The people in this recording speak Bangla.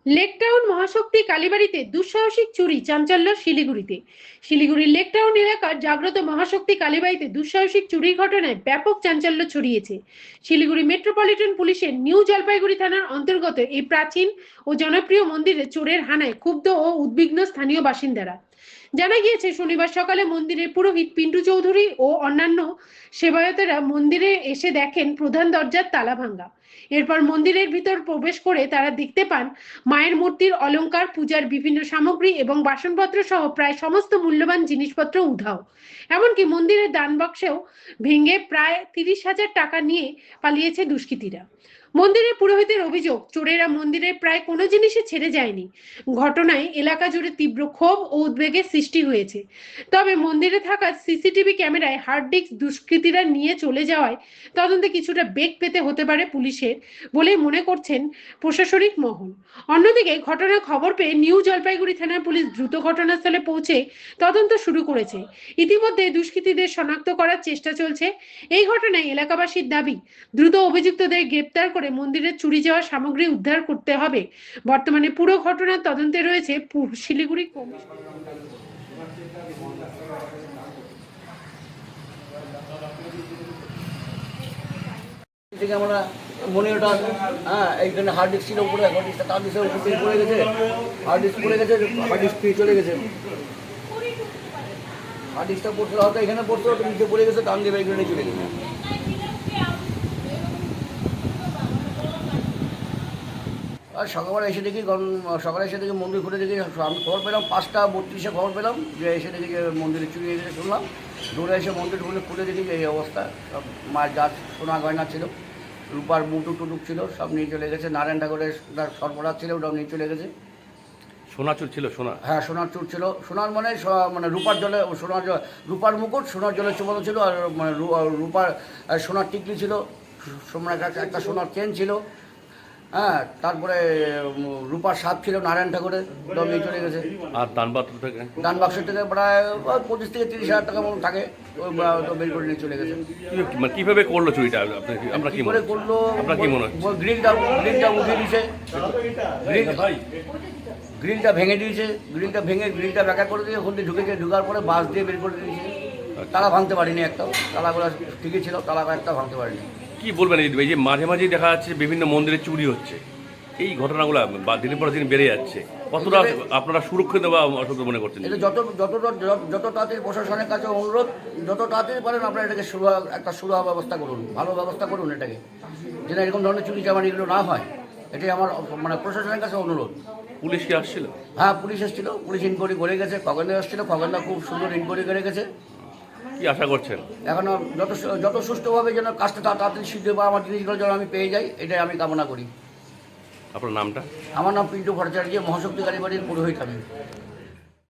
লেকটাউন মহাশক্তি কালীবাড়িতে দুঃসাহসিক চুরি, চাঞ্চল্য শিলিগুড়িতে। শিলিগুড়ির লেকটাউন এলাকার জাগ্রত মহাশক্তি কালীবাড়িতে দুঃসাহসিক চুরির ঘটনায় ব্যাপক চাঞ্চল্য ছড়িয়েছে। শিলিগুড়ি মেট্রোপলিটন পুলিশের নিউ জলপাইগুড়ি থানার অন্তর্গত এই প্রাচীন ও জনপ্রিয় মন্দিরে চোরের হানায় ক্ষুব্ধ ও উদ্বিগ্ন স্থানীয় বাসিন্দারা। জানা গিয়েছে, শনিবার সকালে মন্দিরের পুরোহিত পিন্টু চৌধুরী ও অন্যান্য সেবায়তেরা মন্দিরে এসে দেখেন প্রধান দরজার তালা ভাঙা। এরপর মন্দিরের ভিতর প্রবেশ করে তারা দেখতে পান মায়ের মূর্তির অলংকার, পূজার বিভিন্ন সামগ্রী এবং বাসনপত্র সহ প্রায় সমস্ত মূল্যবান জিনিসপত্র উধাও। এমনকি মন্দিরের দান বাক্সেও ভেঙে প্রায় 30,000 টাকা নিয়ে পালিয়েছে দুষ্কৃতীরা। মন্দিরের পুরোহিতের অভিযোগ, চোরেরা মন্দিরের প্রায় কোনো জিনিসই ছেড়ে যায়নি। ঘটনায় এলাকা জুড়ে তীব্র ক্ষোভ ও উদ্বেগের সৃষ্টি হয়েছে। তবে মন্দিরে থাকা সিসিটিভি ক্যামেরায় হার্ড ডিস্ক দুষ্কৃতীরা নিয়ে চলে যাওয়ায় তদন্তে কিছুটা বেগ পেতে হতে পারে পুলিশের বলেই মনে করছেন প্রশাসনিক মহল। অন্যদিকে ঘটনার খবর পেয়ে নিউ জলপাইগুড়ি থানার পুলিশ দ্রুত ঘটনাস্থলে পৌঁছে তদন্ত শুরু করেছে। ইতিমধ্যে দুষ্কৃতীদের শনাক্ত করার চেষ্টা চলছে। এই ঘটনায় এলাকাবাসীর দাবি, দ্রুত অভিযুক্তদের গ্রেপ্তার করে মন্দিরের চুরি যাওয়া সামগ্রী উদ্ধার করতে হবে। বর্তমানে পুরো ঘটনার তদন্তে রয়েছে শিলিগুড়ি কমিশন। থেকে আমরা মনে ওটা এইখানে হার্ড ডিস্ক ছিল উপরে, হার্ড ডিস্কটা তার ডিস্কের উপর থেকে পড়ে গেছে, হার্ড ডিস্ক পড়ে গেছে, হার্ড ডিস্ক ফিরে চলে গেছে। হার্ড ডিস্কটা পড়ছিল হয়তো এখানে পড়তো, তো নিচে পড়ে গেছে, টান দিয়ে এখানে চলে গেছে। আর সকালবেলা এসে দেখি, কারণ সকালে এসে দেখি মন্দির খুলে দেখি, আমি খবর পেলাম 5টা 32-এ খবর পেলাম যে এসে দেখি যে মন্দিরে চুরি হয়ে গেছে। শুনলাম, দৌড়ে এসে মন্দির খুলে দেখি যে এই অবস্থা। সব মায়ের যা সোনা গয়না ছিল, রূপার মুটুক টুটুক ছিল, সব নিয়ে চলে গেছে। নারায়ণ ঠাকুরের সরবরাহ ছিল, ওটাও নিয়ে চলে গেছে। সোনা চুর ছিল? সোনা, হ্যাঁ, সোনার চুর ছিল। সোনার মানে মানে রূপার জলে, রূপার মুকুট সোনার জলে চুবানো ছিল, আর মানে রূপার সোনার টিকলি ছিল, সোনার একটা সোনার চেন ছিল। হ্যাঁ, তারপরে রূপার সাপ ছিল নারায়ণ ঠাকুরের, ওটাও নিয়ে চলে গেছে। আর দানপাত্র থেকে, দান বাক্সের থেকে প্রায় 25 থেকে 30,000 টাকা মতো থাকে, ওই তো বের করে নিয়ে চলে গেছে। কিভাবে করলো চুরিটা? আমরা কি করে করলো, আপনার কি মনে হয়? গ্রিলটা উঠিয়ে দিয়েছে, গ্রিলটা ভেঙে দিয়েছে, গ্রিলটা ব্যাকা করে দিয়ে ওখান দিয়ে ঢুকেছে, ঢুকার পরে বাস দিয়ে বের করে দিয়েছে। তালা ভাঙতে পারিনি একটাও, তালাগুলো ঠিকই ছিল, তালা একটা ভাঙতে পারিনি। কি বলবেন এই যে মাঝে মাঝেই দেখা যাচ্ছে বিভিন্ন মন্দিরে চুরি হচ্ছে, এই ঘটনাগুলো বা দিনের পর দিন বেড়ে যাচ্ছে, কতটা আপনারা সুরক্ষিত বা অসুবিধা মনে করছেন? এটা যত তাড়াতাড়ি প্রশাসনের কাছে অনুরোধ, যত তাড়াতাড়ি পারেন আপনারা এটাকে একটা সুরাহা ব্যবস্থা করুন, ভালো ব্যবস্থা করুন এটাকে, যেন এরকম ধরনের চুরি চামারি এগুলো না হয়। এটাই আমার মানে প্রশাসনের কাছে অনুরোধ। পুলিশ কি আসছিল? হ্যাঁ, পুলিশ এসেছিল, পুলিশ ইনকোয়ারি করে গেছে। খগেনদা এসেছিল, খগেনদা খুব সুন্দর ইনকোয়ারি করে গেছে। কি আশা করছেন? এখনো যত সুষ্ঠুভাবে যেন কাজটা তাড়াতাড়ি সিদ্ধ বা আমার জিনিসগুলো যেন আমি পেয়ে যাই, এটাই আমি কামনা করি। আপনার নামটা? আমার নাম পিন্টু ভট্টাচার্য, মহাশক্তি কালীবাড়ির পুরোহিত আমি।